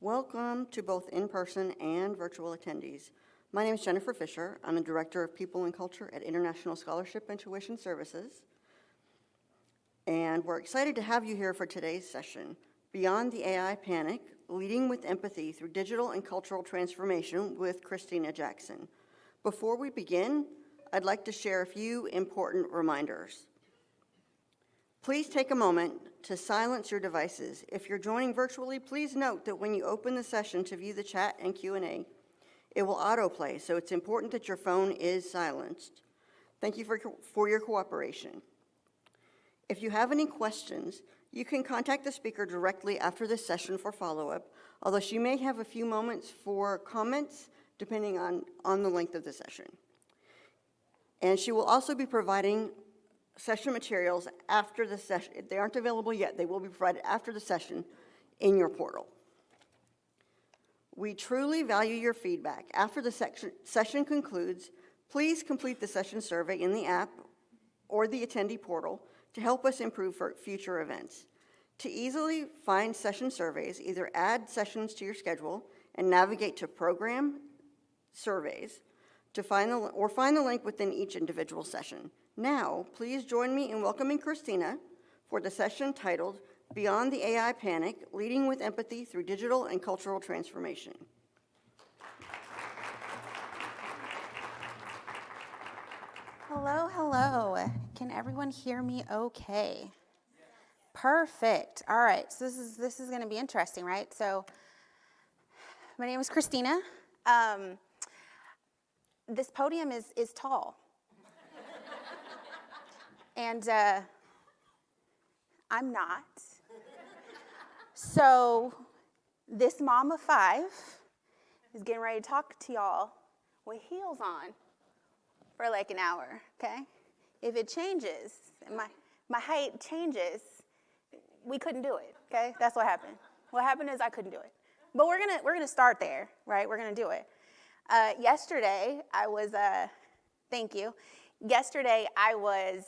Welcome to both in-person and virtual attendees. My name is Jennifer Fisher. I'm the Director of People and Culture at International Scholarship and Tuition Services. And we're excited to have you here for today's session, Beyond the AI Panic, Leading with Empathy Through Digital and Cultural Transformation with Krystina Jackson. Before we begin, I'd like to share a few important reminders. Please take a moment to silence your devices. If you're joining virtually, please note that when you open the session to view the chat and Q&A, it will autoplay, so it's important that your phone is silenced. Thank you for your cooperation. If you have any questions, you can contact the speaker directly after this session for follow-up, although she may have a few moments for comments depending on the length of the session. And she will also be providing session materials after the session. If they aren't available yet, they will be provided after the session in your portal. We truly value your feedback. After the session concludes, please complete the session survey in the app or the attendee portal to help us improve for future events. To easily find session surveys, either add sessions to your schedule and navigate to Program Surveys to find the link within each individual session. Now, please join me in welcoming Krystina for the session titled Beyond the AI Panic, Leading with Empathy Through Digital and Cultural Transformation. Hello, hello. Can everyone hear me okay? Perfect. All right, so this is going to be interesting, right? So my name is Krystina. This podium is tall. And I'm not. So this mom of five is getting ready to talk to y'all with heels on for like an hour, okay? If it changes, my height changes, we couldn't do it, okay? That's what happened. What happened is I couldn't do it. But we're gonna start there, right? We're gonna do it. Yesterday, I was, thank you. Yesterday, I was,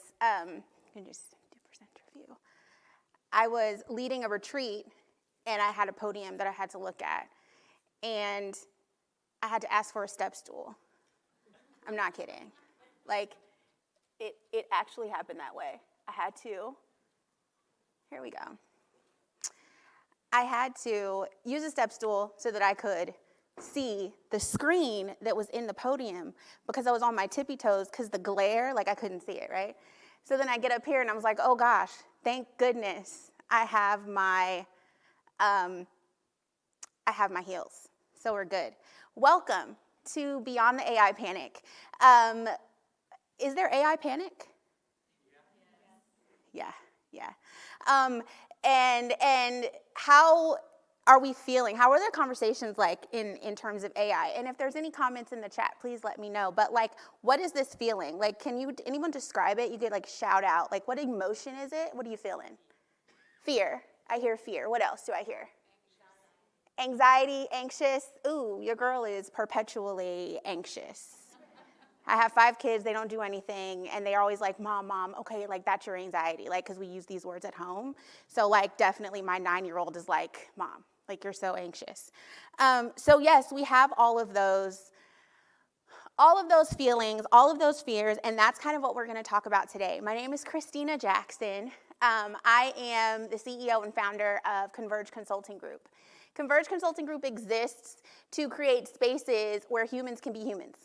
just do presenter view. I was leading a retreat, and I had a podium that I had to look at, and I had to ask for a step stool. I'm not kidding. Like, it actually happened that way. I had to, here we go. I had to use a step stool so that I could see the screen that was in the podium because I was on my tippy toes because the glare, like I couldn't see it, right? So then I get up here and I was like, oh gosh, thank goodness I have my heels. So we're good. Welcome to Beyond the AI Panic. Is there AI panic? Yeah. And how are we feeling? How are the conversations like in terms of AI? And if there's any comments in the chat, please let me know. But like, what is this feeling? Like, anyone describe it? You could like shout out. Like, what emotion is it? What are you feeling? Fear. I hear fear. What else do I hear? Anxiety, anxious. Ooh, your girl is perpetually anxious. I have 5 kids, they don't do anything, and they're always like, mom, okay, like, that's your anxiety, like, because we use these words at home. So, like, definitely my 9-year-old is like, mom, like, you're so anxious. So, yes, we have all of those feelings, all of those fears, and that's kind of what we're going to talk about today. My name is Krystina Jackson. I am the CEO and founder of Converge Consulting Group. Converge Consulting Group exists to create spaces where humans can be humans.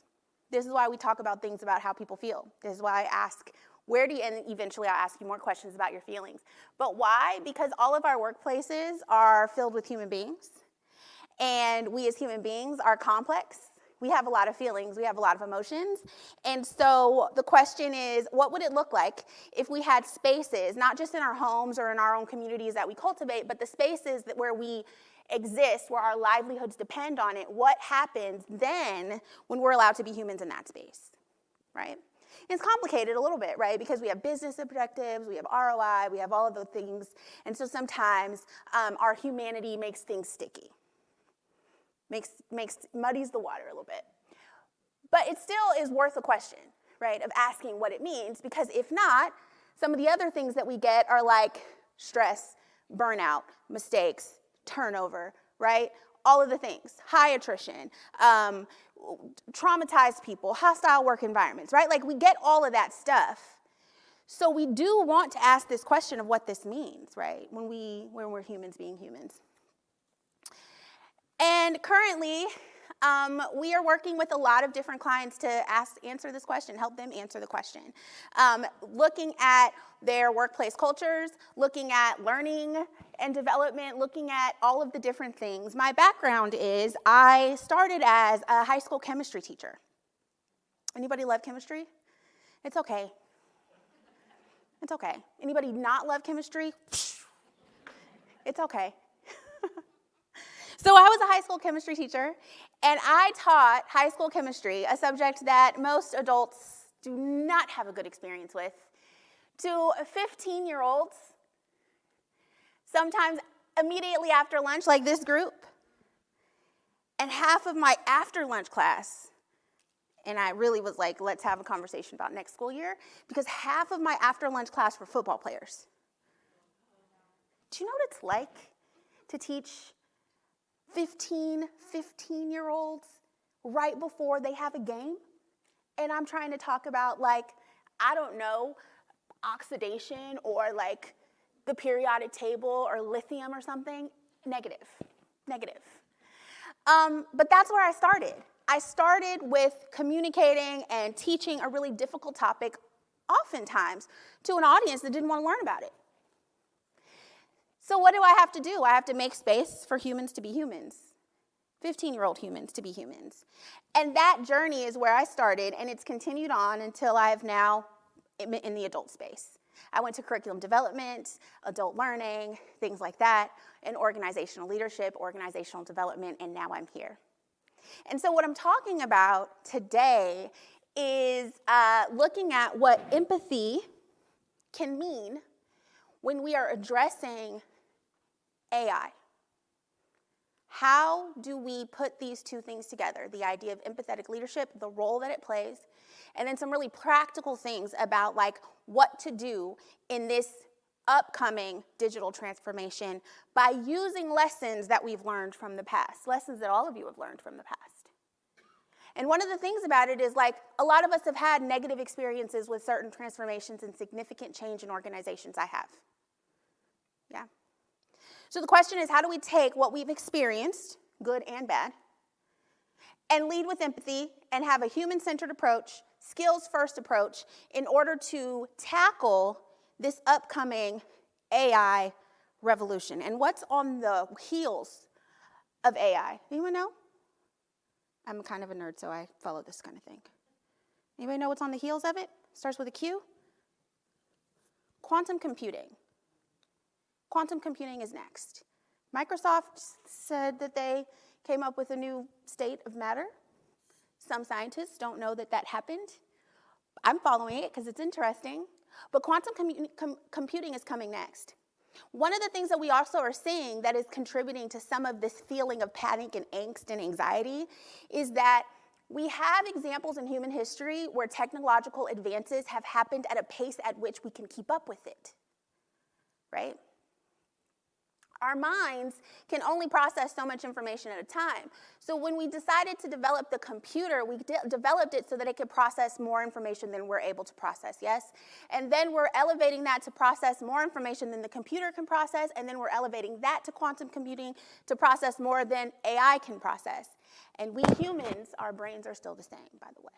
This is why we talk about things about how people feel. This is why I ask, and eventually I'll ask you more questions about your feelings. But why? Because all of our workplaces are filled with human beings. And we as human beings are complex. We have a lot of feelings. We have a lot of emotions. And so the question is, what would it look like if we had spaces, not just in our homes or in our own communities that we cultivate, but the spaces where we exist, where our livelihoods depend on it? What happens then when we're allowed to be humans in that space, right? It's complicated a little bit, right? Because we have business objectives, we have ROI, we have all of those things. And so sometimes our humanity makes things sticky, muddies the water a little bit. But it still is worth a question, right, of asking what it means, because if not, some of the other things that we get are like stress, burnout, mistakes, turnover, right? all of the things, high attrition, traumatized people, hostile work environments, right? Like we get all of that stuff. So we do want to ask this question of what this means, right? When we're humans being humans. And currently, we are working with a lot of different clients to answer this question, help them answer the question. Looking at their workplace cultures, looking at learning and development, looking at all of the different things. My background is I started as a high school chemistry teacher. Anybody love chemistry? It's okay. It's okay. Anybody not love chemistry? It's okay. So I was a high school chemistry teacher, and I taught high school chemistry, a subject that most adults do not have a good experience with, to 15-year-olds, sometimes immediately after lunch, like this group. And half of my after-lunch class, and I really was like, let's have a conversation about next school year, because half of my after-lunch class were football players. Do you know what it's like to teach 15-year-olds right before they have a game? And I'm trying to talk about, like, I don't know, oxidation or like the periodic table or lithium or something. Negative. But that's where I started. I started with communicating and teaching a really difficult topic, oftentimes, to an audience that didn't want to learn about it. So what do I have to do? I have to make space for humans to be humans, 15-year-old humans to be humans. And that journey is where I started, and it's continued on until I have now in the adult space. I went to curriculum development, adult learning, things like that, and organizational leadership, organizational development, and now I'm here. And so what I'm talking about today is looking at what empathy can mean when we are addressing AI. How do we put these two things together? The idea of empathetic leadership, the role that it plays, and then some really practical things about like what to do in this upcoming digital transformation by using lessons that we've learned from the past, lessons that all of you have learned from the past. And one of the things about it is like a lot of us have had negative experiences with certain transformations and significant change in organizations. I have. Yeah. So the question is, how do we take what we've experienced, good and bad, and lead with empathy and have a human-centered approach, skills-first approach, in order to tackle this upcoming AI revolution? And what's on the heels of AI? Anyone know? I'm kind of a nerd, so I follow this kind of thing. Anybody know what's on the heels of it? Starts with a Q. Quantum computing. Quantum computing is next. Microsoft said that they came up with a new state of matter. Some scientists don't know that that happened. I'm following it because it's interesting. But quantum computing is coming next. One of the things that we also are seeing that is contributing to some of this feeling of panic and angst and anxiety is that we have examples in human history where technological advances have happened at a pace at which we can keep up with it, right? Our minds can only process so much information at a time. So when we decided to develop the computer, we developed it so that it could process more information than we're able to process, yes? And then we're elevating that to process more information than the computer can process, and then we're elevating that to quantum computing to process more than AI can process. And we humans, our brains are still the same, by the way.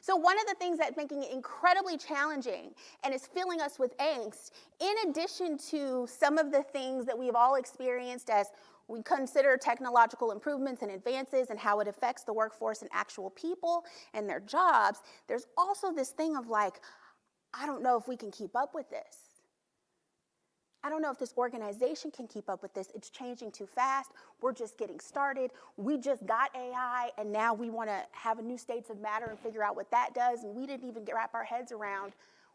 So one of the things that's making it incredibly challenging and is filling us with angst, in addition to some of the things that we've all experienced as we consider technological improvements and advances and how it affects the workforce and actual people and their jobs, there's also this thing of like, I don't know if we can keep up with this. I don't know if this organization can keep up with this. It's changing too fast. We're just getting started. We just got AI, and now we want to have a new states of matter and figure out what that does, and we didn't even wrap our heads around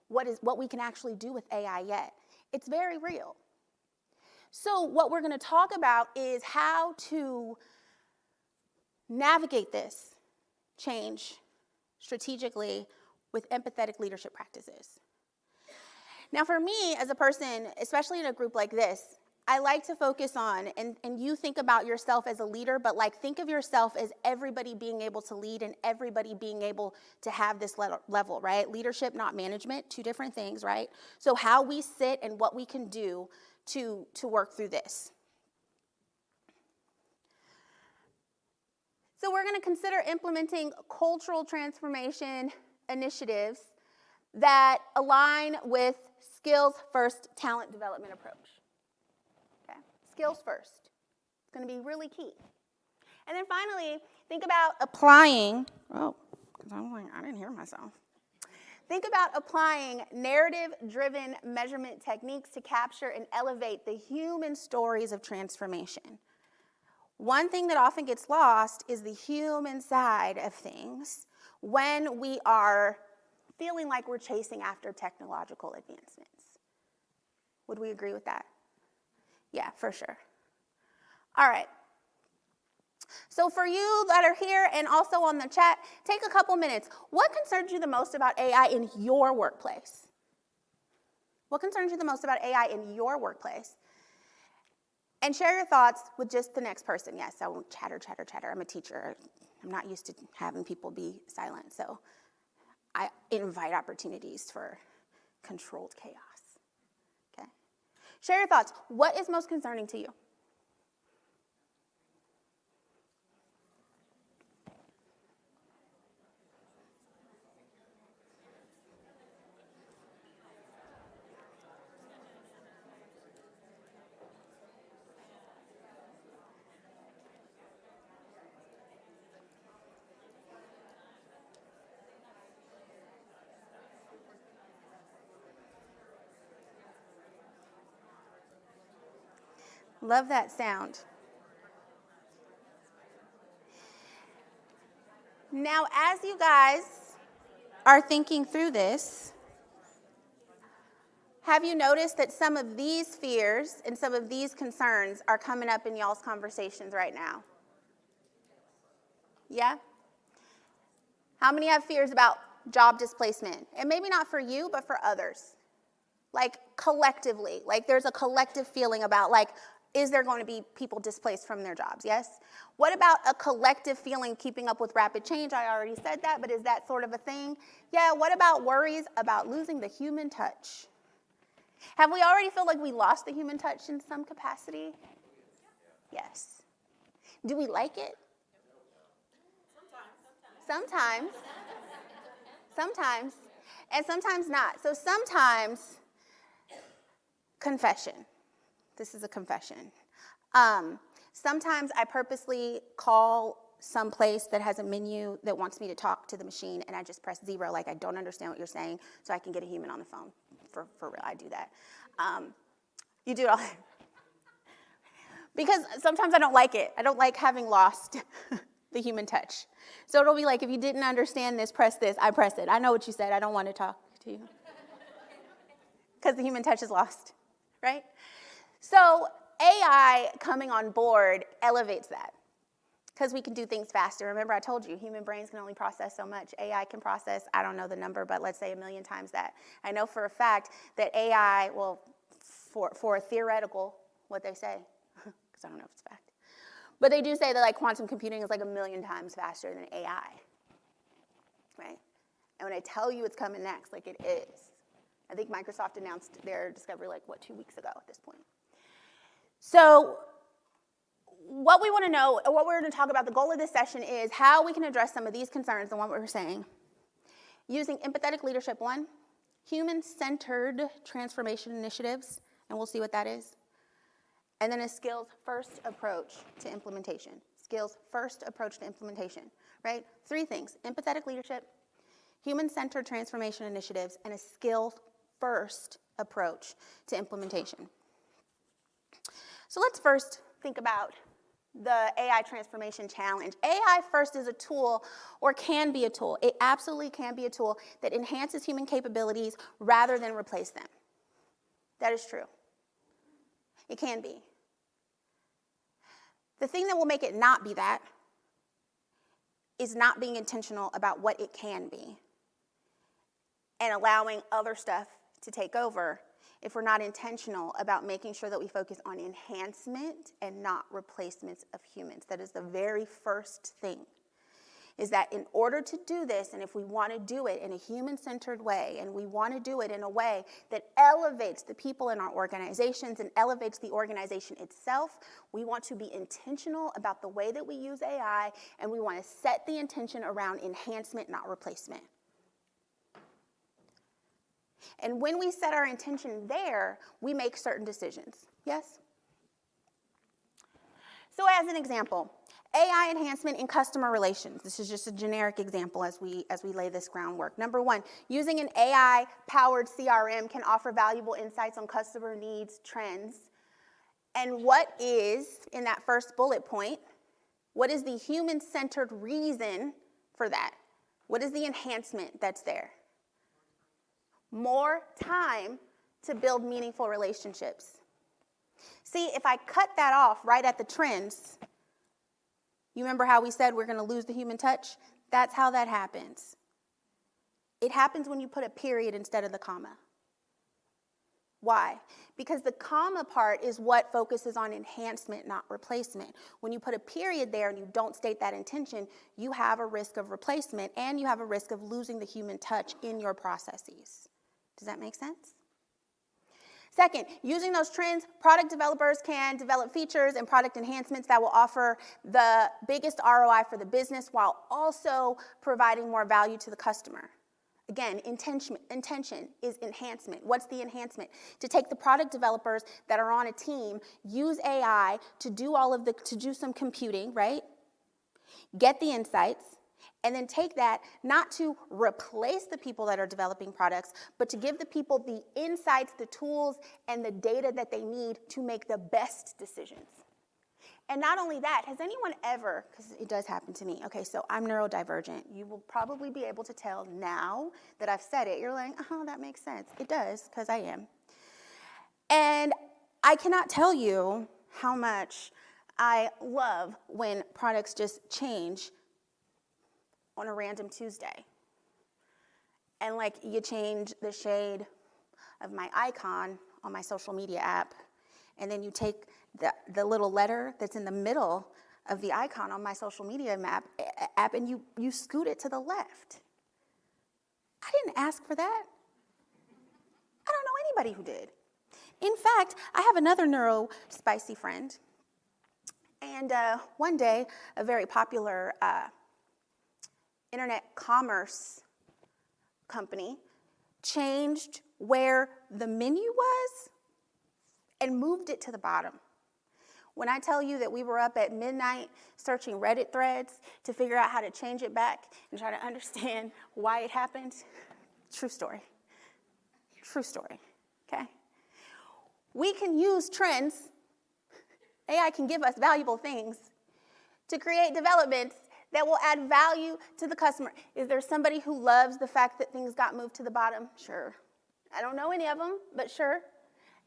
what we can actually do with AI yet. It's very real. So what we're going to talk about is how to navigate this change strategically with empathetic leadership practices. Now, for me, as a person, especially in a group like this, I like to focus on, and you think about yourself as a leader, but like think of yourself as everybody being able to lead and everybody being able to have this level, right? Leadership, not management, two different things, right? So how we sit and what we can do to work through this. So we're going to consider implementing cultural transformation initiatives that align with skills-first talent development approach. Okay? Skills first. It's going to be really key. And then finally, think about applying, because I didn't hear myself. Think about applying narrative-driven measurement techniques to capture and elevate the human stories of transformation. One thing that often gets lost is the human side of things when we are feeling like we're chasing after technological advancements. Would we agree with that? Yeah, for sure. All right. So for you that are here and also on the chat, take a couple minutes. What concerns you the most about AI in your workplace? What concerns you the most about AI in your workplace? And share your thoughts with just the next person. Yes, I won't chatter. I'm a teacher. I'm not used to having people be silent. So I invite opportunities for controlled chaos. Okay? Share your thoughts. What is most concerning to you? Love that sound. Now, as you guys are thinking through this, have you noticed that some of these fears and some of these concerns are coming up in y'all's conversations right now? Yeah? How many have fears about job displacement? And maybe not for you, but for others. Like collectively, like there's a collective feeling about like, is there going to be people displaced from their jobs? Yes? What about a collective feeling keeping up with rapid change? I already said that, but is that sort of a thing? Yeah, what about worries about losing the human touch? Have we already felt like we lost the human touch in some capacity? Yes. Do we like it? Sometimes. And sometimes not. So sometimes, confession. This is a confession. Sometimes I purposely call some place that has a menu that wants me to talk to the machine, and I just press 0, like I don't understand what you're saying, so I can get a human on the phone. For real, I do that. You do it all. Because sometimes I don't like it. I don't like having lost the human touch. So it'll be like, if you didn't understand this, press this. I press it. I know what you said. I don't want to talk to you. Because the human touch is lost, right? So AI coming on board elevates that. Because we can do things faster. Remember, I told you, human brains can only process so much. AI can process, I don't know the number, but let's say 1 million times that. I know for a fact that AI, well, for a theoretical, what they say, because I don't know if it's fact. But they do say that like quantum computing is like 1 million times faster than AI, right? And when I tell you it's coming next, like it is. I think Microsoft announced their discovery like, 2 weeks ago at this point. So what we want to know, or what we're going to talk about, the goal of this session is how we can address some of these concerns and what we're saying. Using empathetic leadership 1, human-centered transformation initiatives, and we'll see what that is. And then a skills-first approach to implementation. Skills-first approach to implementation, right? 3 things: empathetic leadership, human-centered transformation initiatives, and a skills-first approach to implementation. So let's first think about the AI transformation challenge. AI first is a tool, or can be a tool. It absolutely can be a tool that enhances human capabilities rather than replace them. That is true. It can be. The thing that will make it not be that is not being intentional about what it can be and allowing other stuff to take over if we're not intentional about making sure that we focus on enhancement and not replacements of humans. That is the very first thing. Is that in order to do this, and if we want to do it in a human-centered way, and we want to do it in a way that elevates the people in our organizations and elevates the organization itself, we want to be intentional about the way that we use AI, and we want to set the intention around enhancement, not replacement. And when we set our intention there, we make certain decisions. Yes? So as an example, AI enhancement in customer relations. This is just a generic example as we lay this groundwork. Number one, using an AI-powered CRM can offer valuable insights on customer needs, trends. And what is, in that first bullet point, what is the human-centered reason for that? What is the enhancement that's there? More time to build meaningful relationships. See, if I cut that off right at the trends, you remember how we said we're going to lose the human touch? That's how that happens. It happens when you put a period instead of the comma. Why? Because the comma part is what focuses on enhancement, not replacement. When you put a period there and you don't state that intention, you have a risk of replacement and you have a risk of losing the human touch in your processes. Does that make sense? Second, using those trends, product developers can develop features and product enhancements that will offer the biggest ROI for the business while also providing more value to the customer. Again, intention is enhancement. What's the enhancement? To take the product developers that are on a team, use AI to do some computing, right? Get the insights, and then take that not to replace the people that are developing products, but to give the people the insights, the tools, and the data that they need to make the best decisions. And not only that, has anyone ever, because it does happen to me, okay, so I'm neurodivergent. You will probably be able to tell now that I've said it. You're like, oh, that makes sense. It does, because I am. And I cannot tell you how much I love when products just change on a random Tuesday. And like you change the shade of my icon on my social media app, and then you take the little letter that's in the middle of the icon on my social media app and you scoot it to the left. I didn't ask for that. I don't know anybody who did. In fact, I have another neuro-spicy friend. And one day, a very popular internet commerce company changed where the menu was and moved it to the bottom. When I tell you that we were up at midnight searching Reddit threads to figure out how to change it back and try to understand why it happened, true story. True story, okay? We can use trends. AI can give us valuable things to create developments that will add value to the customer. Is there somebody who loves the fact that things got moved to the bottom? Sure. I don't know any of them, but sure.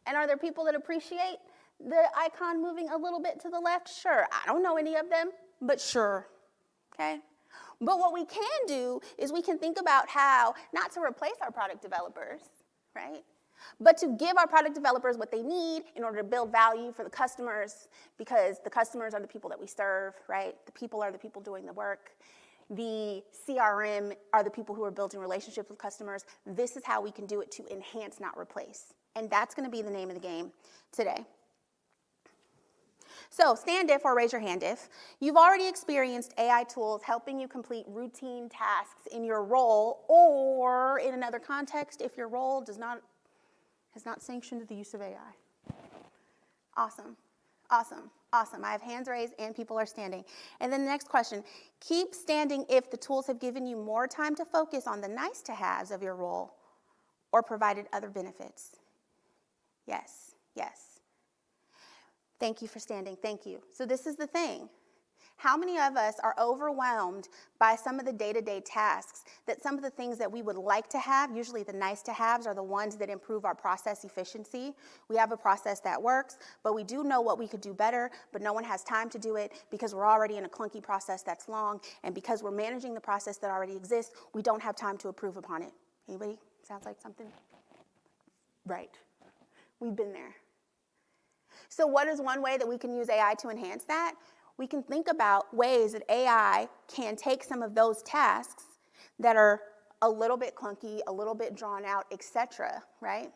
And are there people that appreciate the icon moving a little bit to the left? Sure. I don't know any of them, but sure. Okay? But what we can do is we can think about how not to replace our product developers, right? But to give our product developers what they need in order to build value for the customers, because the customers are the people that we serve, right? The people are the people doing the work. The CRM are the people who are building relationships with customers. This is how we can do it to enhance, not replace. And that's going to be the name of the game today. So stand if or raise your hand if you've already experienced AI tools helping you complete routine tasks in your role, or in another context, if your role has not sanctioned the use of AI. Awesome, awesome, awesome. I have hands raised and people are standing. And then the next question, keep standing if the tools have given you more time to focus on the nice to haves of your role or provided other benefits. Yes, yes. Thank you for standing, thank you. So this is the thing. How many of us are overwhelmed by some of the day-to-day tasks that some of the things that we would like to have, usually the nice to haves, are the ones that improve our process efficiency? We have a process that works, but we do know what we could do better, but no one has time to do it because we're already in a clunky process that's long, and because we're managing the process that already exists, we don't have time to improve upon it. Anybody? Sounds like something? Right. We've been there. So what is one way that we can use AI to enhance that? We can think about ways that AI can take some of those tasks that are a little bit clunky, a little bit drawn out, etc., right?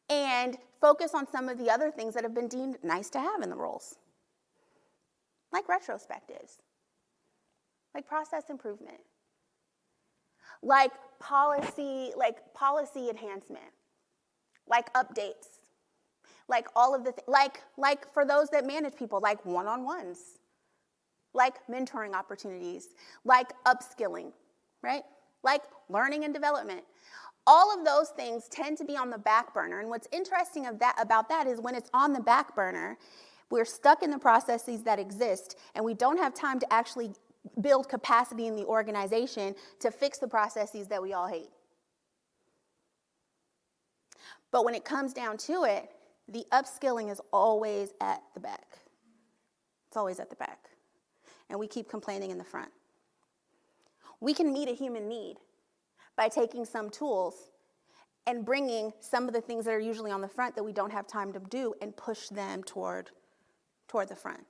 And focus on some of the other things that have been deemed nice to have in the roles, like retrospectives, like process improvement, like policy enhancement, like updates, like all of the like for those that manage people, like one-on-ones, like mentoring opportunities, like upskilling, right? Like learning and development. All of those things tend to be on the back burner. And what's interesting about that is when it's on the back burner, we're stuck in the processes that exist, and we don't have time to actually build capacity in the organization to fix the processes that we all hate. But when it comes down to it, the upskilling is always at the back. It's always at the back. And we keep complaining in the front. We can meet a human need by taking some tools and bringing some of the things that are usually on the front that we don't have time to do and push them toward the front.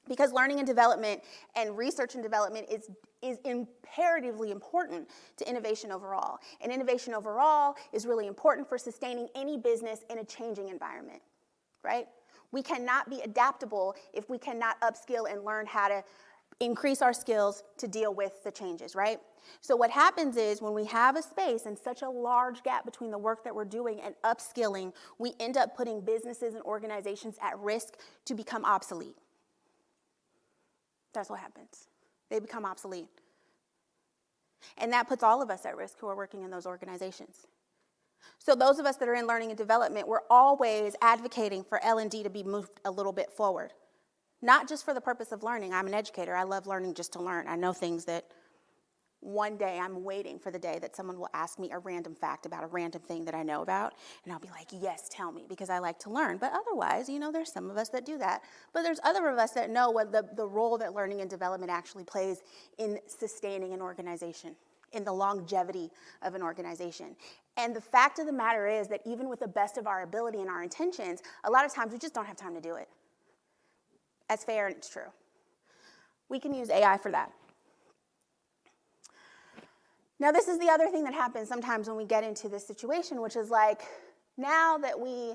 Because learning and development and research and development is imperatively important to innovation overall. And innovation overall is really important for sustaining any business in a changing environment, right? We cannot be adaptable if we cannot upskill and learn how to increase our skills to deal with the changes, right? So what happens is when we have a space and such a large gap between the work that we're doing and upskilling, we end up putting businesses and organizations at risk to become obsolete. That's what happens. They become obsolete. And that puts all of us at risk who are working in those organizations. So those of us that are in learning and development, we're always advocating for L&D to be moved a little bit forward. Not just for the purpose of learning. I'm an educator. I love learning just to learn. I know things that one day I'm waiting for the day that someone will ask me a random fact about a random thing that I know about, and I'll be like, yes, tell me, because I like to learn. But otherwise, there's some of us that do that. But there's other of us that know what the role that learning and development actually plays in sustaining an organization, in the longevity of an organization. And the fact of the matter is that even with the best of our ability and our intentions, a lot of times we just don't have time to do it. That's fair and it's true. We can use AI for that. Now, this is the other thing that happens sometimes when we get into this situation, which is like, now that we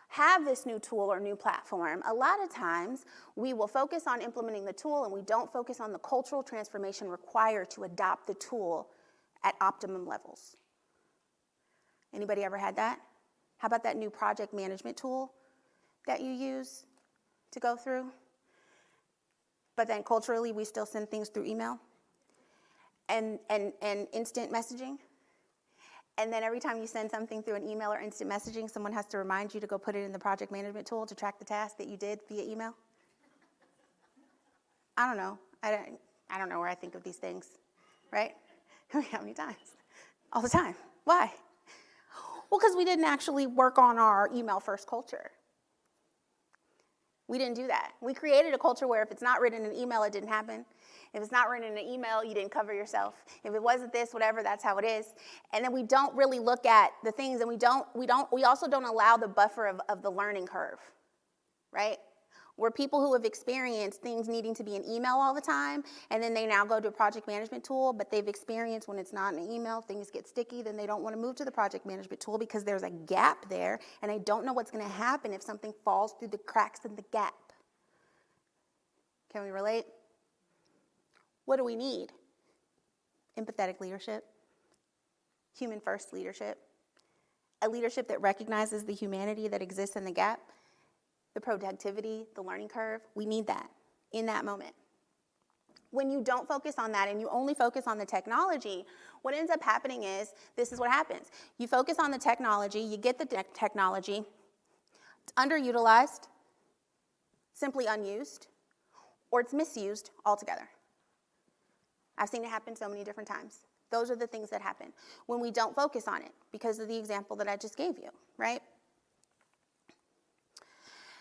have this new tool or new platform, a lot of times we will focus on implementing the tool and we don't focus on the cultural transformation required to adopt the tool at optimum levels. Anybody ever had that? How about that new project management tool that you use to go through? But then culturally, we still send things through email and instant messaging. And then every time you send something through an email or instant messaging, someone has to remind you to go put it in the project management tool to track the task that you did via email. I don't know. I don't know where I think of these things, right? How many times? All the time. Why? Well, because we didn't actually work on our email first culture. We didn't do that. We created a culture where if it's not written in an email, it didn't happen. If it's not written in an email, you didn't cover yourself. If it wasn't this, whatever, that's how it is. And then we don't really look at the things, and we also don't allow the buffer of the learning curve, right? We're people who have experienced things needing to be in email all the time, and then they now go to a project management tool, but they've experienced when it's not in an email, things get sticky, then they don't want to move to the project management tool because there's a gap there, and they don't know what's going to happen if something falls through the cracks in the gap. Can we relate? What do we need? Empathetic leadership, human first leadership, a leadership that recognizes the humanity that exists in the gap, the productivity, the learning curve. We need that in that moment. When you don't focus on that and you only focus on the technology, what ends up happening is, this is what happens. You focus on the technology, you get the technology, it's underutilized, simply unused, or it's misused altogether. I've seen it happen so many different times. Those are the things that happen when we don't focus on it because of the example that I just gave you, right?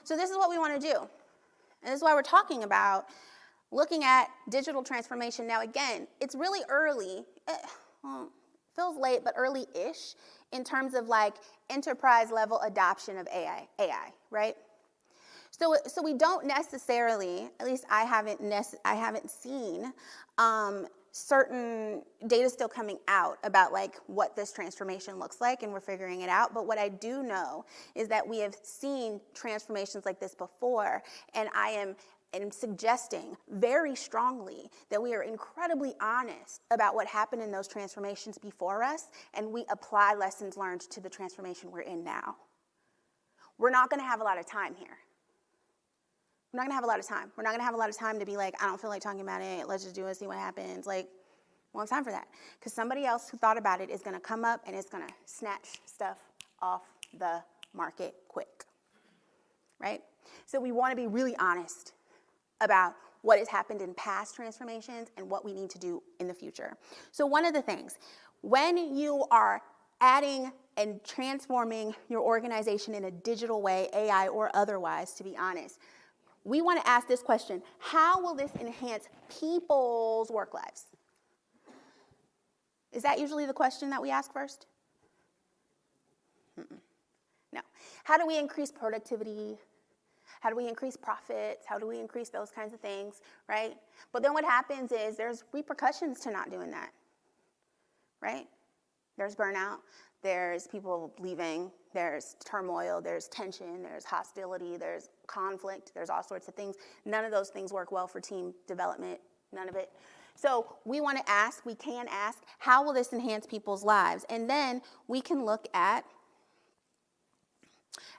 So this is what we want to do. And this is why we're talking about looking at digital transformation. Now, again, it's really early. feels late, but early-ish in terms of like enterprise-level adoption of AI, right? So we don't necessarily, at least I haven't seen certain data still coming out about like what this transformation looks like, and we're figuring it out. But what I do know is that we have seen transformations like this before, and I am suggesting very strongly that we are incredibly honest about what happened in those transformations before us, and we apply lessons learned to the transformation we're in now. We're not going to have a lot of time here. We're not going to have a lot of time. We're not going to have a lot of time to be like, I don't feel like talking about it. Let's just do it, see what happens. Like, we don't have time for that. Because somebody else who thought about it is going to come up and it's going to snatch stuff off the market quick, right? So we want to be really honest about what has happened in past transformations and what we need to do in the future. So one of the things, when you are adding and transforming your organization in a digital way, AI or otherwise, to be honest, we want to ask this question: how will this enhance people's work lives? Is that usually the question that we ask first? No. How do we increase productivity? How do we increase profits? How do we increase those kinds of things, right? But then what happens is there's repercussions to not doing that, right? There's burnout, there's people leaving, there's turmoil, there's tension, there's hostility, there's conflict, there's all sorts of things. None of those things work well for team development, none of it. So we want to ask, we can ask, how will this enhance people's lives? And then we can look at,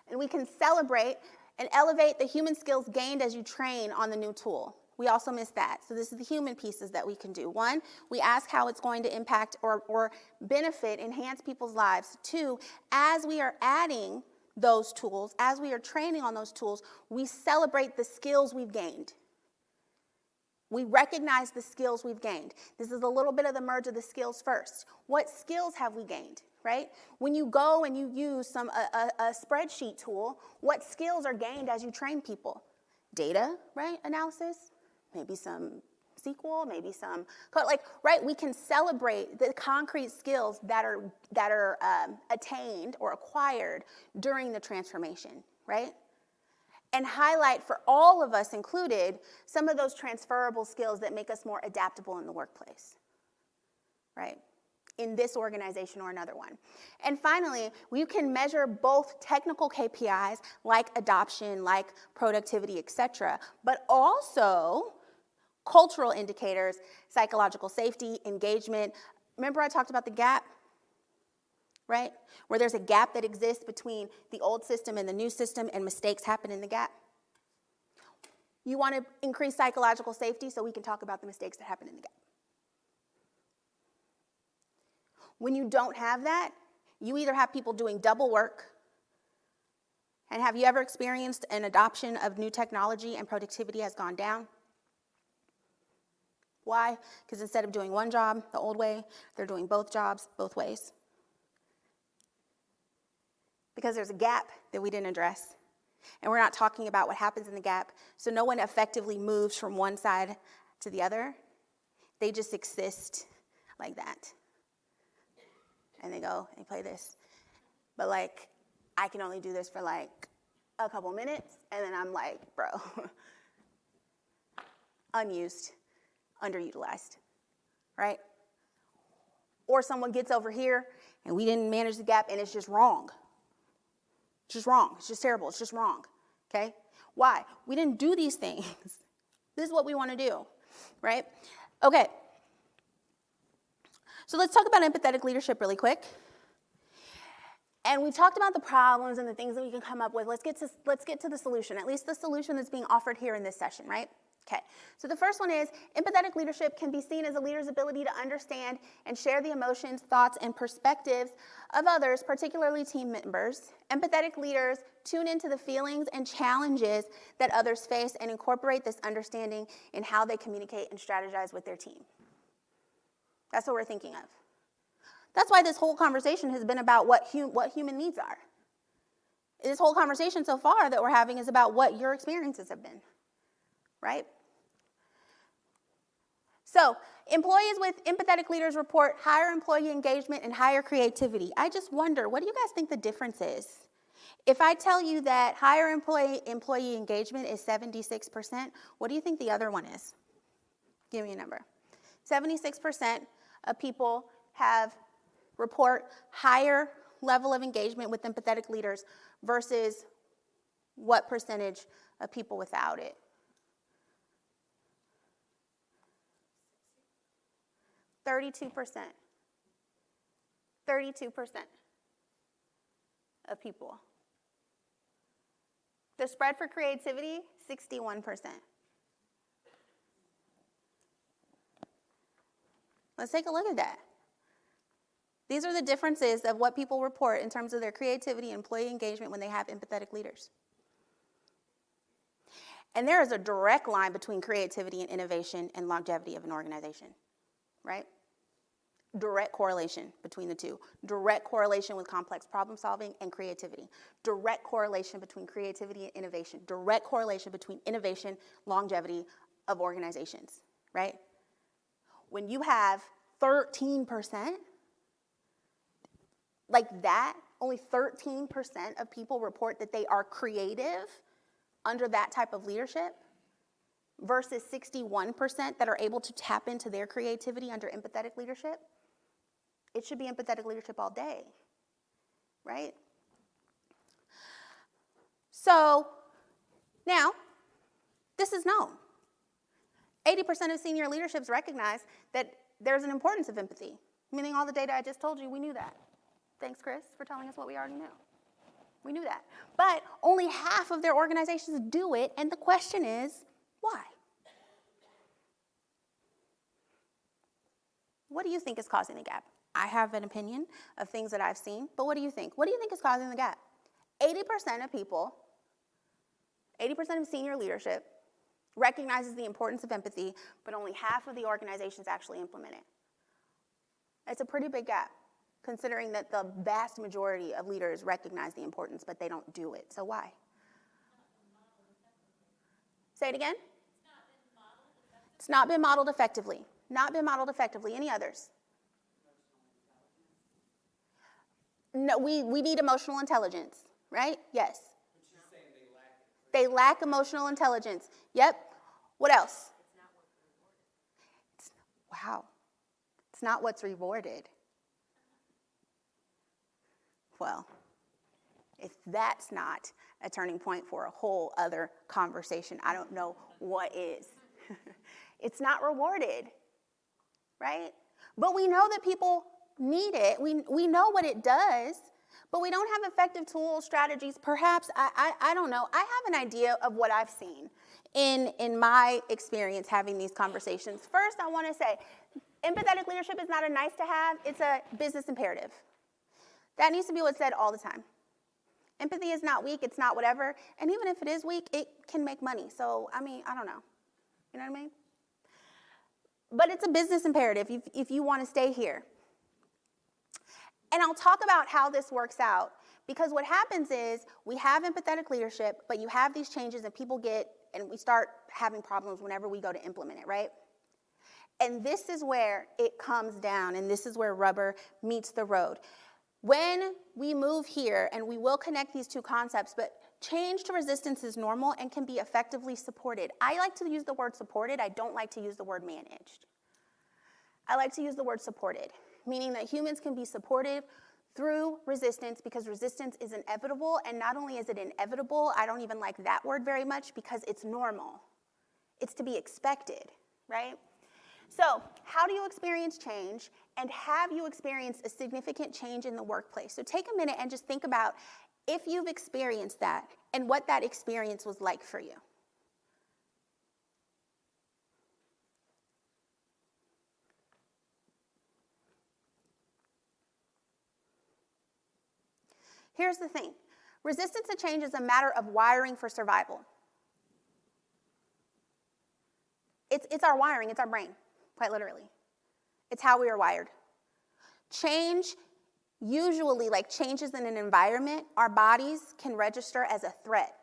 and we can celebrate and elevate the human skills gained as you train on the new tool. We also miss that. So this is the human pieces that we can do. One, we ask how it's going to impact or benefit, enhance people's lives. Two, as we are adding those tools, as we are training on those tools, we celebrate the skills we've gained. We recognize the skills we've gained. This is a little bit of the merge of the skills first. What skills have we gained, right? When you go and you use a spreadsheet tool, what skills are gained as you train people? Data, right, analysis, maybe some SQL, maybe some code, like, right? We can celebrate the concrete skills that are attained or acquired during the transformation, right? And highlight for all of us included some of those transferable skills that make us more adaptable in the workplace, right? In this organization or another one. And finally, we can measure both technical KPIs like adoption, like productivity, etc., but also cultural indicators, psychological safety, engagement. Remember I talked about the gap, right? Where there's a gap that exists between the old system and the new system, and mistakes happen in the gap. You want to increase psychological safety, so we can talk about the mistakes that happen in the gap. When you don't have that, you either have people doing double work, and have you ever experienced an adoption of new technology and productivity has gone down? Why? Because instead of doing one job the old way, they're doing both jobs both ways. Because there's a gap that we didn't address. And we're not talking about what happens in the gap. So no one effectively moves from one side to the other. They just exist like that. And they go and play this. But like, I can only do this for like a couple minutes. And then I'm like, bro, unused, underutilized, right? Or someone gets over here and we didn't manage the gap and it's just wrong. It's just wrong. It's just terrible. It's just wrong. Okay? Why? We didn't do these things. This is what we want to do, right? Okay. So let's talk about empathetic leadership really quick. And we talked about the problems and the things that we can come up with. Let's get to the solution, at least the solution that's being offered here in this session, right? Okay, so the first one is empathetic leadership can be seen as a leader's ability to understand and share the emotions, thoughts, and perspectives of others, particularly team members. Empathetic leaders tune into the feelings and challenges that others face and incorporate this understanding in how they communicate and strategize with their team. That's what we're thinking of. That's why this whole conversation has been about what human needs are. This whole conversation so far that we're having is about what your experiences have been. Right? So, employees with empathetic leaders report higher employee engagement and higher creativity. I just wonder, what do you guys think the difference is? If I tell you that higher employee engagement is 76%, what do you think the other one is? Give me a number. 76% of people report higher level of engagement with empathetic leaders versus what percentage of people without it? 32%. 32% of people. The spread for creativity, 61%. Let's take a look at that. These are the differences of what people report in terms of their creativity and employee engagement when they have empathetic leaders. And there is a direct line between creativity and innovation and longevity of an organization, right? Direct correlation between the two. Direct correlation with complex problem solving and creativity. Direct correlation between creativity and innovation. Direct correlation between innovation, longevity of organizations, right? When you have 13%, like that, only 13% of people report that they are creative under that type of leadership versus 61% that are able to tap into their creativity under empathetic leadership. It should be empathetic leadership all day, right? So now, this is known. 80% of senior leaderships recognize that there's an importance of empathy, meaning all the data I just told you, we knew that. Thanks, Chris, for telling us what we already knew. We knew that. But only half of their organizations do it, and the question is, why? What do you think is causing the gap? I have an opinion of things that I've seen, but what do you think? What do you think is causing the gap? 80% of people, 80% of senior leadership recognizes the importance of empathy, but only half of the organizations actually implement it. It's a pretty big gap, considering that the vast majority of leaders recognize the importance, but they don't do it. So why? Say it again? It's not been modeled effectively. Not been modeled effectively. Any others? No, we need emotional intelligence, right? Yes. But she's saying they lack it. They lack emotional intelligence. Yep. What else? It's not what's rewarded. Wow. It's not what's rewarded. Well, if that's not a turning point for a whole other conversation, I don't know what is. It's not rewarded, right? But we know that people need it. We know what it does, but we don't have effective tools, strategies. Perhaps, I don't know. I have an idea of what I've seen in my experience having these conversations. First, I want to say, empathetic leadership is not a nice to have. It's a business imperative. That needs to be what's said all the time. Empathy is not weak. It's not whatever. And even if it is weak, it can make money. So, I mean, I don't know. You know what I mean? But it's a business imperative if you want to stay here. And I'll talk about how this works out, because what happens is we have empathetic leadership, but you have these changes and we start having problems whenever we go to implement it, right? And this is where it comes down, and this is where rubber meets the road. When we move here, and we will connect these two concepts, but change to resistance is normal and can be effectively supported. I like to use the word supported. I don't like to use the word managed. I like to use the word supported, meaning that humans can be supported through resistance because resistance is inevitable. And not only is it inevitable, I don't even like that word very much because it's normal. It's to be expected, right? So how do you experience change, and have you experienced a significant change in the workplace? So take a minute and just think about if you've experienced that and what that experience was like for you. Here's the thing. Resistance to change is a matter of wiring for survival. It's our wiring, it's our brain, quite literally. It's how we are wired. Change, usually like changes in an environment, our bodies can register as a threat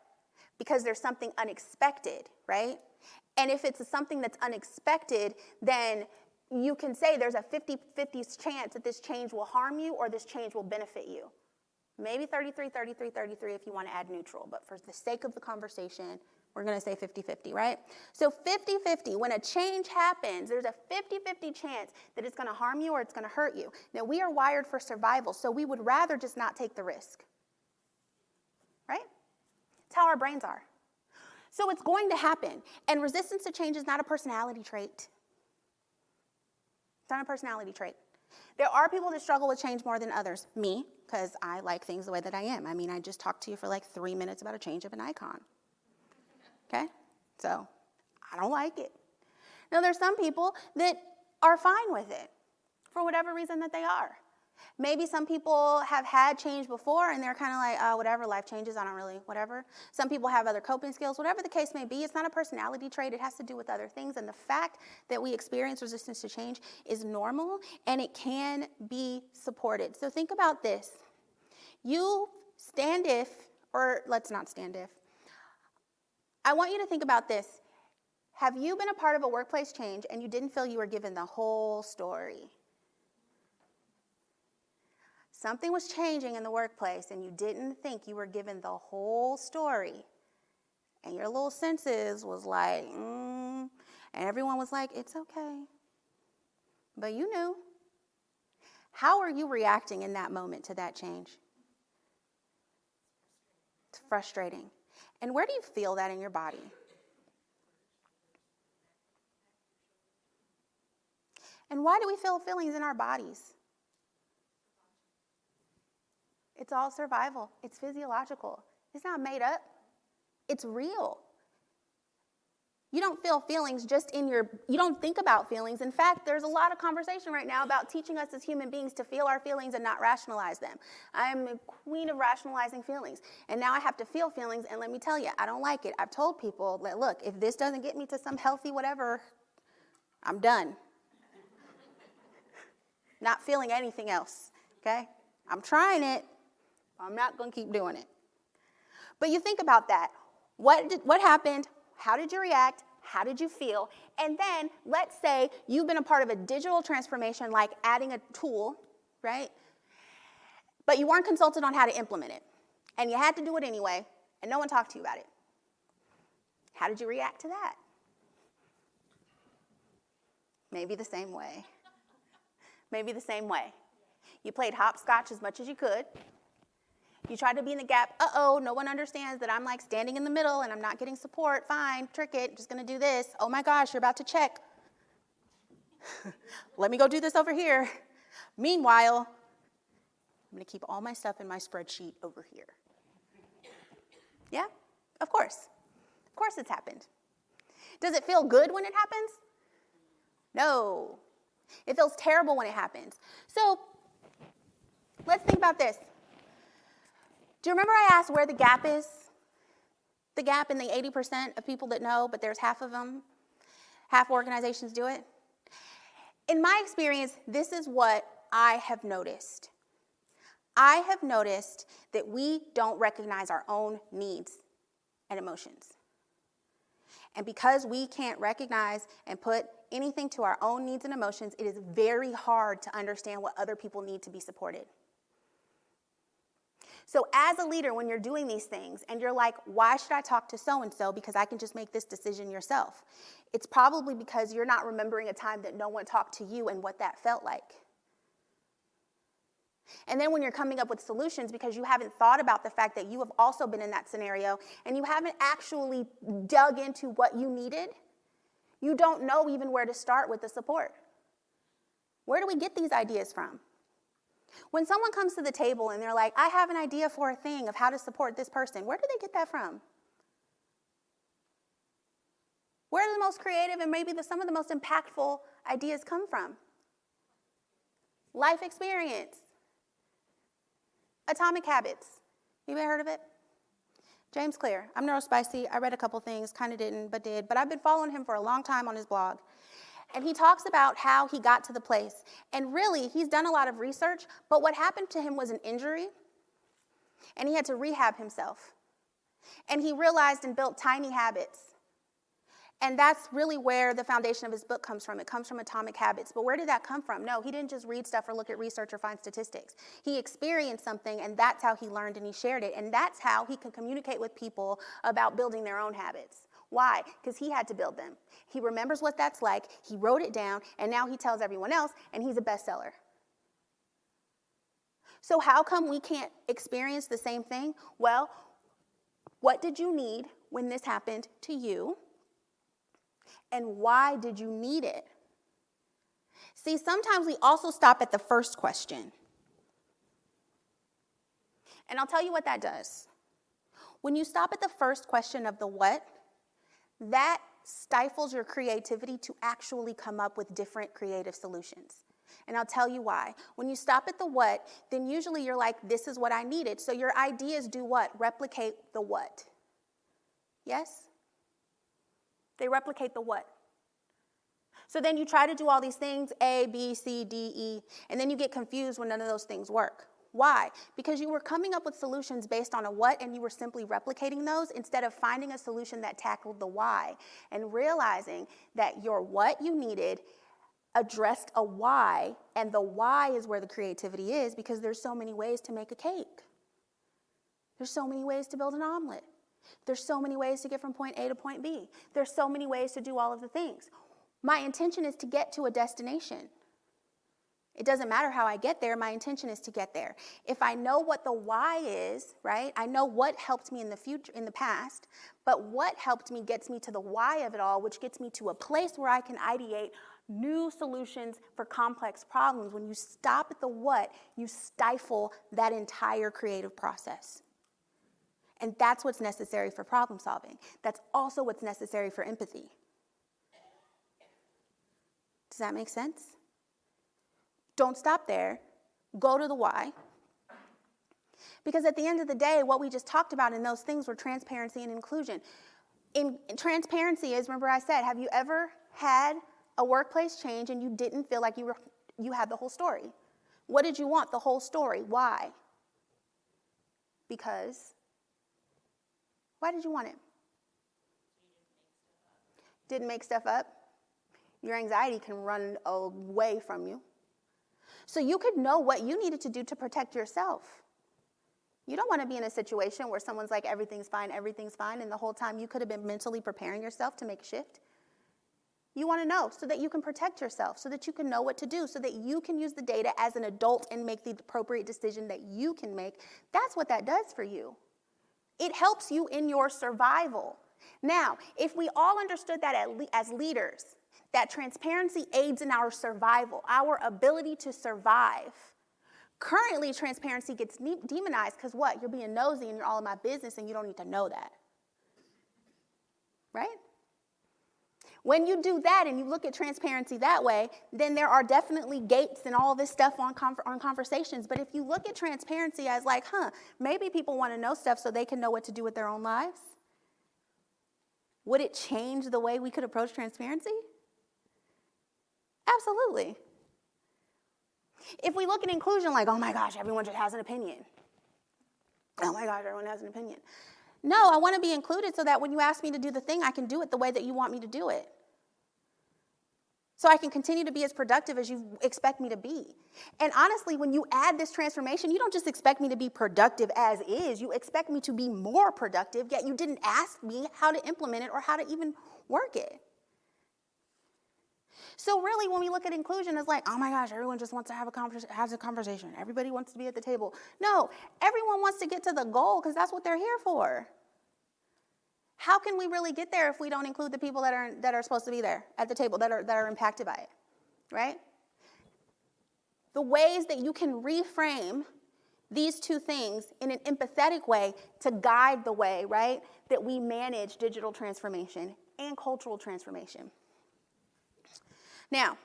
because there's something unexpected, right? And if it's something that's unexpected, then you can say there's a 50-50 chance that this change will harm you or this change will benefit you. Maybe 33, 33, 33 if you want to add neutral, but for the sake of the conversation, we're going to say 50-50, right? So 50-50, when a change happens, there's a 50-50 chance that it's going to harm you or it's going to hurt you. Now, we are wired for survival, so we would rather just not take the risk, right? It's how our brains are. So it's going to happen, and resistance to change is not a personality trait. It's not a personality trait. There are people that struggle with change more than others. Me, because I like things the way that I am. I mean, I just talked to you for like 3 minutes about a change of an icon. Okay? So, I don't like it. Now, there's some people that are fine with it for whatever reason that they are. Maybe some people have had change before and they're kind of like, oh, whatever, life changes, I don't really, whatever. Some people have other coping skills. Whatever the case may be, it's not a personality trait. It has to do with other things. And the fact that we experience resistance to change is normal and it can be supported. So think about this. You stand if, or let's not stand if. I want you to think about this. Have you been a part of a workplace change and you didn't feel you were given the whole story? Something was changing in the workplace and you didn't think you were given the whole story. And your little senses was like, and everyone was like, it's okay. But you knew. How are you reacting in that moment to that change? It's frustrating. And where do you feel that in your body? And why do we feel feelings in our bodies? It's all survival. It's physiological. It's not made up. It's real. You don't feel feelings you don't think about feelings. In fact, there's a lot of conversation right now about teaching us as human beings to feel our feelings and not rationalize them. I'm a queen of rationalizing feelings. And now I have to feel feelings, and let me tell you, I don't like it. I've told people that, look, if this doesn't get me to some healthy whatever, I'm done. Not feeling anything else, okay? I'm trying it. I'm not going to keep doing it. But you think about that. What happened? How did you react? How did you feel? And then let's say you've been a part of a digital transformation like adding a tool, right? But you weren't consulted on how to implement it. And you had to do it anyway, and no one talked to you about it. How did you react to that? Maybe the same way. Maybe the same way. You played hopscotch as much as you could. You tried to be in the gap. No one understands that I'm like standing in the middle and I'm not getting support. Fine, trick it, just gonna do this. Oh my gosh, you're about to check. Let me go do this over here. Meanwhile, I'm gonna keep all my stuff in my spreadsheet over here. Yeah, of course. Of course it's happened. Does it feel good when it happens? No. It feels terrible when it happens. So let's think about this. Do you remember I asked where the gap is? The gap in the 80% of people that know, but there's half of them. Half organizations do it. In my experience, this is what I have noticed. I have noticed that we don't recognize our own needs and emotions. And because we can't recognize and put anything to our own needs and emotions, it is very hard to understand what other people need to be supported. So as a leader, when you're doing these things and you're like, why should I talk to so-and-so because I can just make this decision yourself? It's probably because you're not remembering a time that no one talked to you and what that felt like. And then when you're coming up with solutions because you haven't thought about the fact that you have also been in that scenario and you haven't actually dug into what you needed, you don't know even where to start with the support. Where do we get these ideas from? When someone comes to the table and they're like, I have an idea for a thing of how to support this person, where do they get that from? Where do the most creative and maybe some of the most impactful ideas come from? Life experience. Atomic Habits. You ever heard of it? James Clear. I'm neurospicy. I read a couple things, kind of didn't, but did. But I've been following him for a long time on his blog. And he talks about how he got to the place. And really, he's done a lot of research, but what happened to him was an injury, and he had to rehab himself. And he realized and built tiny habits. And that's really where the foundation of his book comes from. It comes from Atomic Habits. But where did that come from? No, he didn't just read stuff or look at research or find statistics. He experienced something, and that's how he learned and he shared it. And that's how he could communicate with people about building their own habits. Why? Because he had to build them. He remembers what that's like. He wrote it down, and now he tells everyone else, and he's a bestseller. So how come we can't experience the same thing? Well, what did you need when this happened to you? And why did you need it? See, sometimes we also stop at the first question. And I'll tell you what that does. When you stop at the first question of the what, that stifles your creativity to actually come up with different creative solutions. And I'll tell you why. When you stop at the what, then usually you're like, this is what I needed. So your ideas do what? Replicate the what. Yes? They replicate the what. So then you try to do all these things, A, B, C, D, E, and then you get confused when none of those things work. Why? Because you were coming up with solutions based on a what, and you were simply replicating those instead of finding a solution that tackled the why and realizing that your what you needed addressed a why, and the why is where the creativity is, because there's so many ways to make a cake. There's so many ways to build an omelet. There's so many ways to get from point A to point B. There's so many ways to do all of the things. My intention is to get to a destination. It doesn't matter how I get there. My intention is to get there. If I know what the why is, right? I know what helped me in the future, in the past, but what helped me gets me to the why of it all, which gets me to a place where I can ideate new solutions for complex problems. When you stop at the what, you stifle that entire creative process. And that's what's necessary for problem solving. That's also what's necessary for empathy. Does that make sense? Don't stop there. Go to the why. Because at the end of the day, what we just talked about in those things were transparency and inclusion. In transparency is, remember I said, have you ever had a workplace change and you didn't feel like you had the whole story? What did you want? The whole story. Why? Because. Why did you want it? Didn't make stuff up. Your anxiety can run away from you. So you could know what you needed to do to protect yourself. You don't want to be in a situation where someone's like, everything's fine, and the whole time you could have been mentally preparing yourself to make a shift. You want to know so that you can protect yourself, so that you can know what to do, so that you can use the data as an adult and make the appropriate decision that you can make. That's what that does for you. It helps you in your survival. Now, if we all understood that as leaders, that transparency aids in our survival, our ability to survive. Currently, transparency gets demonized because what? You're being nosy and you're all in my business and you don't need to know that. Right? When you do that and you look at transparency that way, then there are definitely gates and all this stuff on conversations. But if you look at transparency as like, maybe people want to know stuff so they can know what to do with their own lives, would it change the way we could approach transparency? Absolutely. If we look at inclusion like, oh my gosh, everyone just has an opinion. Oh my gosh, everyone has an opinion. No, I want to be included so that when you ask me to do the thing, I can do it the way that you want me to do it. So I can continue to be as productive as you expect me to be. And honestly, when you add this transformation, you don't just expect me to be productive as is. You expect me to be more productive, yet you didn't ask me how to implement it or how to even work it. So really, when we look at inclusion, it's like, oh my gosh, everyone just wants to have a conversation. Everybody wants to be at the table. No, everyone wants to get to the goal because that's what they're here for. How can we really get there if we don't include the people that are supposed to be there at the table, that are impacted by it, right? The ways that you can reframe these two things in an empathetic way to guide the way, right, that we manage digital transformation and cultural transformation. Now,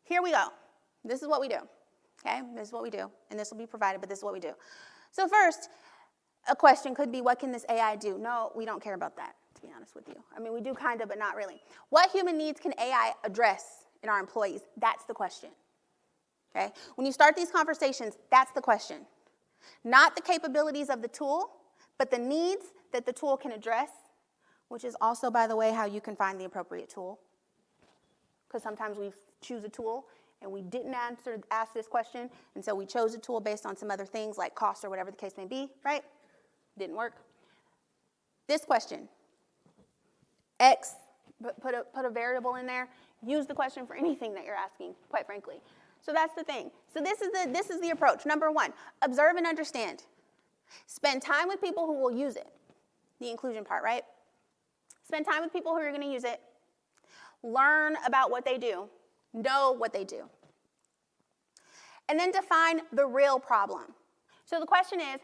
here we go. This is what we do, okay? This is what we do, and this will be provided, but this is what we do. So first, a question could be, what can this AI do? No, we don't care about that, to be honest with you. I mean, we do kind of, but not really. What human needs can AI address in our employees? That's the question, okay? When you start these conversations, that's the question. Not the capabilities of the tool, but the needs that the tool can address. which is also, by the way, how you can find the appropriate tool. Because sometimes we choose a tool and we didn't ask this question, and so we chose a tool based on some other things like cost or whatever the case may be, right? Didn't work. This question, X, put a variable in there, use the question for anything that you're asking, quite frankly. So that's the thing. So this is the approach. Number one, observe and understand. Spend time with people who will use it. The inclusion part, right? Spend time with people who are going to use it. Learn about what they do. Know what they do. And then define the real problem. So the question is,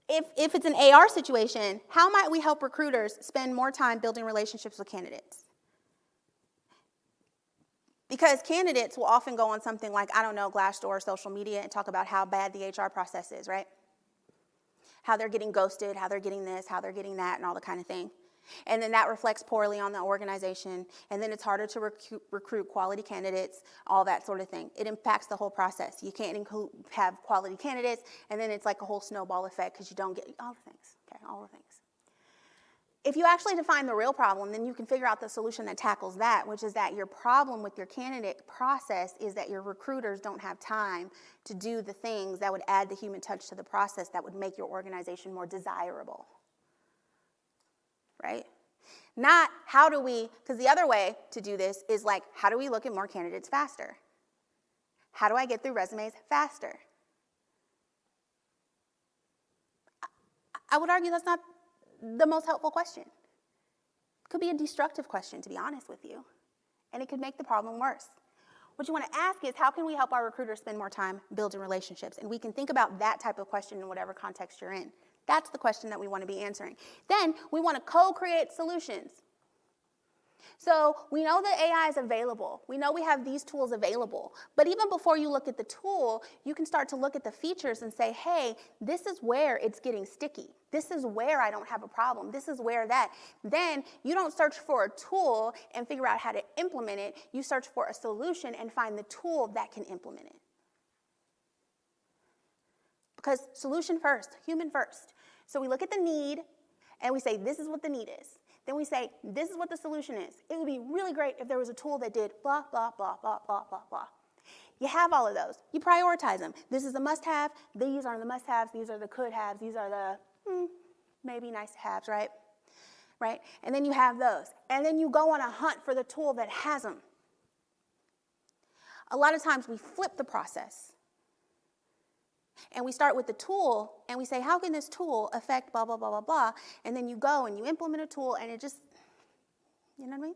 if it's an AR situation, how might we help recruiters spend more time building relationships with candidates? Because candidates will often go on something like, I don't know, Glassdoor or social media and talk about how bad the HR process is, right? How they're getting ghosted, how they're getting this, how they're getting that, and all the kind of thing. And then that reflects poorly on the organization, and then it's harder to recruit quality candidates, all that sort of thing. It impacts the whole process. You can't have quality candidates, and then it's like a whole snowball effect because you don't get all the things, okay, all the things. If you actually define the real problem, then you can figure out the solution that tackles that, which is that your problem with your candidate process is that your recruiters don't have time to do the things that would add the human touch to the process that would make your organization more desirable. Right? Not how do we, because the other way to do this is like, how do we look at more candidates faster? How do I get through resumes faster? I would argue that's not the most helpful question. It could be a destructive question, to be honest with you, and it could make the problem worse. What you want to ask is, how can we help our recruiters spend more time building relationships? And we can think about that type of question in whatever context you're in. That's the question that we want to be answering. Then we want to co-create solutions. So we know that AI is available. We know we have these tools available. But even before you look at the tool, you can start to look at the features and say, hey, this is where it's getting sticky. This is where I don't have a problem. This is where that. Then you don't search for a tool and figure out how to implement it. You search for a solution and find the tool that can implement it. Because solution first, human first. So we look at the need and we say, this is what the need is. Then we say, this is what the solution is. It would be really great if there was a tool that did blah, blah, blah, blah, blah, blah, blah. You have all of those. You prioritize them. This is a must-have. These are the must-haves. These are the could-haves. These are the maybe nice-to-haves, right? Right? And then you have those. And then you go on a hunt for the tool that has them. A lot of times we flip the process. And we start with the tool, and we say, how can this tool affect blah, blah, blah, blah, blah? And then you go and you implement a tool, and it just, you know what I mean?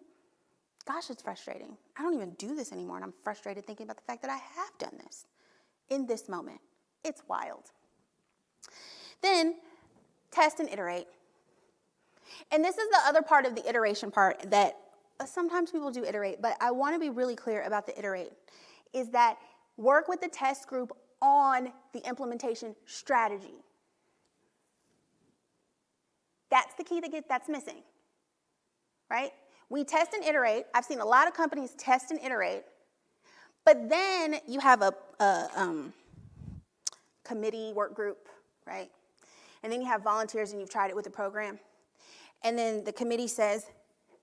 Gosh, it's frustrating. I don't even do this anymore, and I'm frustrated thinking about the fact that I have done this in this moment. It's wild. Then, test and iterate. And this is the other part of the iteration part that sometimes people do iterate, but I want to be really clear about the iterate, is that work with the test group on the implementation strategy. That's the key that's missing, right? We test and iterate. I've seen a lot of companies test and iterate, but then you have a committee work group, right? And then you have volunteers and you've tried it with the program. And then the committee says,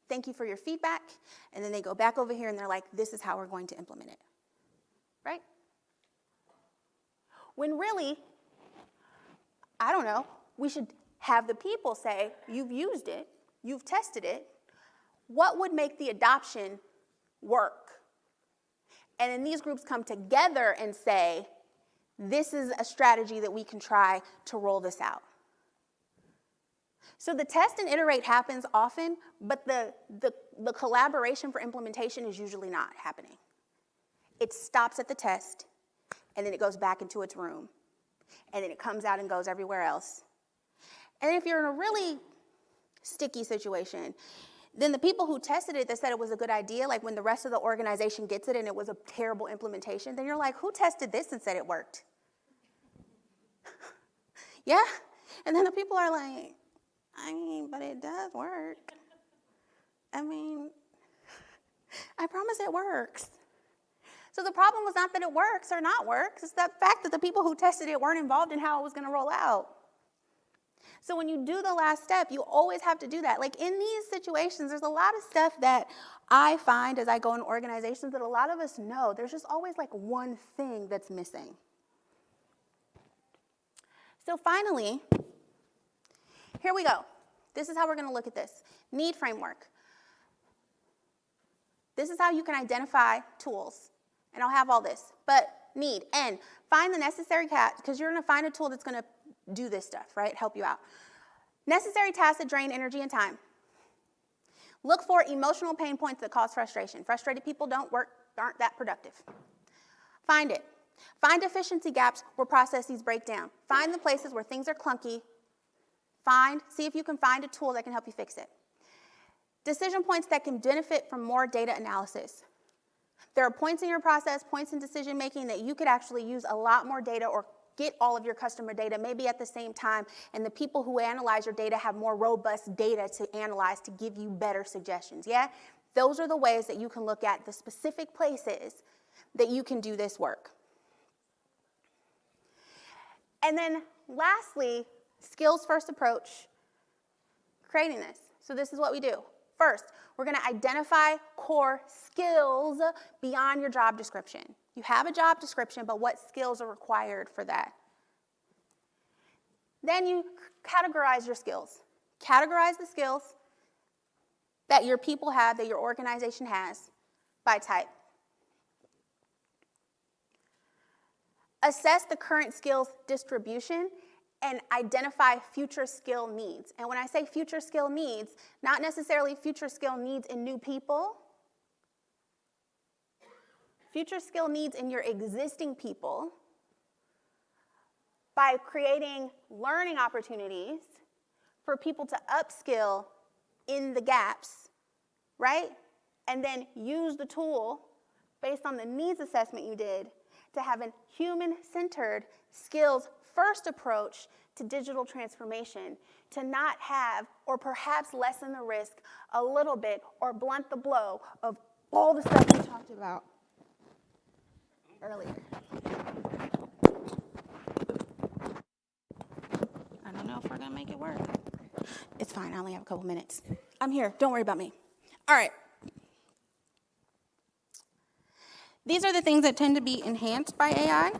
thank you for your feedback. And then they go back over here and they're like, this is how we're going to implement it, right? When really, I don't know, we should have the people say, you've used it, you've tested it, what would make the adoption work? And then these groups come together and say, this is a strategy that we can try to roll this out. So the test and iterate happens often, but the collaboration for implementation is usually not happening. It stops at the test, and then it goes back into its room. And then it comes out and goes everywhere else. And if you're in a really sticky situation, then the people who tested it that said it was a good idea, like when the rest of the organization gets it and it was a terrible implementation, then you're like, who tested this and said it worked? Yeah? And then the people are like, I mean, but it does work. I mean, I promise it works. So the problem was not that it works or not works. It's the fact that the people who tested it weren't involved in how it was going to roll out. So when you do the last step, you always have to do that. Like in these situations, there's a lot of stuff that I find as I go in organizations that a lot of us know. There's just always like one thing that's missing. So finally, here we go. This is how we're going to look at this. Need framework. This is how you can identify tools. And I'll have all this. But need, N, find the necessary because you're going to find a tool that's going to do this stuff, right? Help you out. Necessary tasks that drain energy and time. Look for emotional pain points that cause frustration. Frustrated people aren't that productive. Find it. Find efficiency gaps where processes break down. Find the places where things are clunky. See if you can find a tool that can help you fix it. Decision points that can benefit from more data analysis. There are points in your process, points in decision making that you could actually use a lot more data or get all of your customer data maybe at the same time, and the people who analyze your data have more robust data to analyze to give you better suggestions, yeah? Those are the ways that you can look at the specific places that you can do this work. And then lastly, skills first approach, creating this. So this is what we do. First, we're going to identify core skills beyond your job description. You have a job description, but what skills are required for that? Then you categorize your skills. Categorize the skills that your people have, that your organization has, by type. Assess the current skills distribution and identify future skill needs. And when I say future skill needs, not necessarily future skill needs in new people, future skill needs in your existing people by creating learning opportunities for people to upskill in the gaps, right? And then use the tool based on the needs assessment you did to have a human-centered skills-first approach to digital transformation, to not have or perhaps lessen the risk a little bit or blunt the blow of all the stuff we talked about earlier. I don't know if we're going to make it work. It's fine. I only have a couple minutes. I'm here. Don't worry about me. All right. These are the things that tend to be enhanced by AI.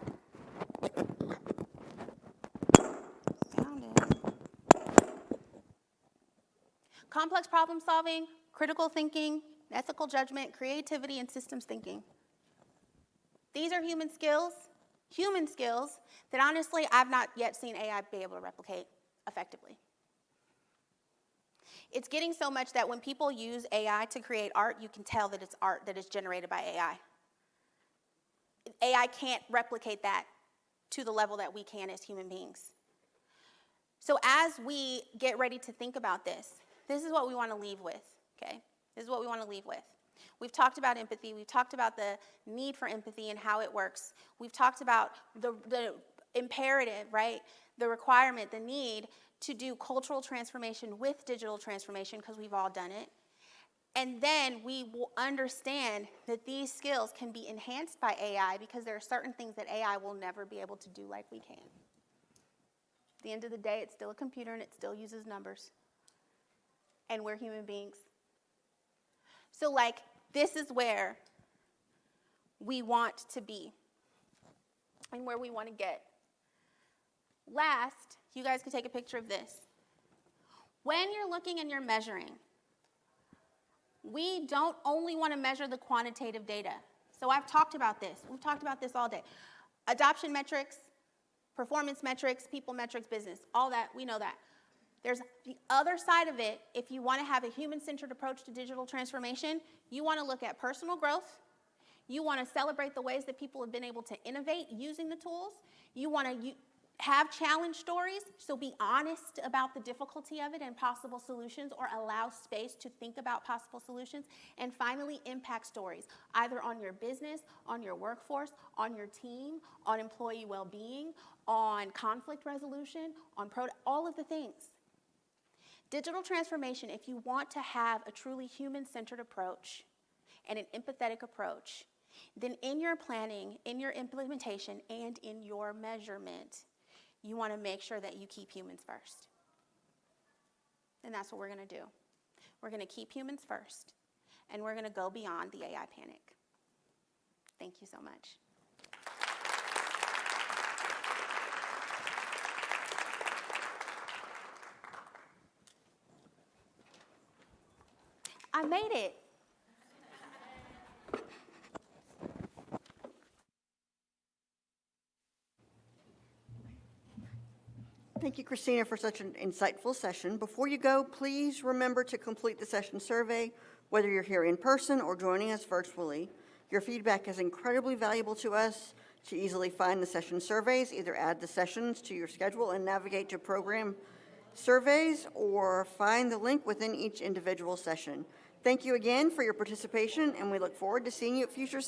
Found it. Complex problem solving, critical thinking, ethical judgment, creativity, and systems thinking. These are human skills that honestly I've not yet seen AI be able to replicate effectively. It's getting so much that when people use AI to create art, you can tell that it's art that is generated by AI. AI can't replicate that to the level that we can as human beings. So as we get ready to think about this is what we want to leave with, okay? This is what we want to leave with. We've talked about empathy. We've talked about the need for empathy and how it works. We've talked about the imperative, right? The requirement, the need to do cultural transformation with digital transformation because we've all done it. And then we will understand that these skills can be enhanced by AI because there are certain things that AI will never be able to do like we can. At the end of the day, it's still a computer and it still uses numbers. And we're human beings. So this is where we want to be and where we want to get. Last, you guys can take a picture of this. When you're looking and you're measuring, we don't only want to measure the quantitative data. So I've talked about this. We've talked about this all day. Adoption metrics, performance metrics, people metrics, business, all that, we know that. There's the other side of it. If you want to have a human-centered approach to digital transformation, you want to look at personal growth. You want to celebrate the ways that people have been able to innovate using the tools. You want to have challenge stories, so be honest about the difficulty of it and possible solutions, or allow space to think about possible solutions. And finally, impact stories, either on your business, on your workforce, on your team, on employee well-being, on conflict resolution, on all of the things. Digital transformation, if you want to have a truly human-centered approach and an empathetic approach, then in your planning, in your implementation, and in your measurement, you want to make sure that you keep humans first. And that's what we're going to do. We're going to keep humans first, and we're going to go beyond the AI panic. Thank you so much. I made it. Thank you, Krystina, for such an insightful session. Before you go, please remember to complete the session survey, whether you're here in person or joining us virtually. Your feedback is incredibly valuable to us. To easily find the session surveys, either add the sessions to your schedule and navigate to program surveys, or find the link within each individual session. Thank you again for your participation, and we look forward to seeing you at future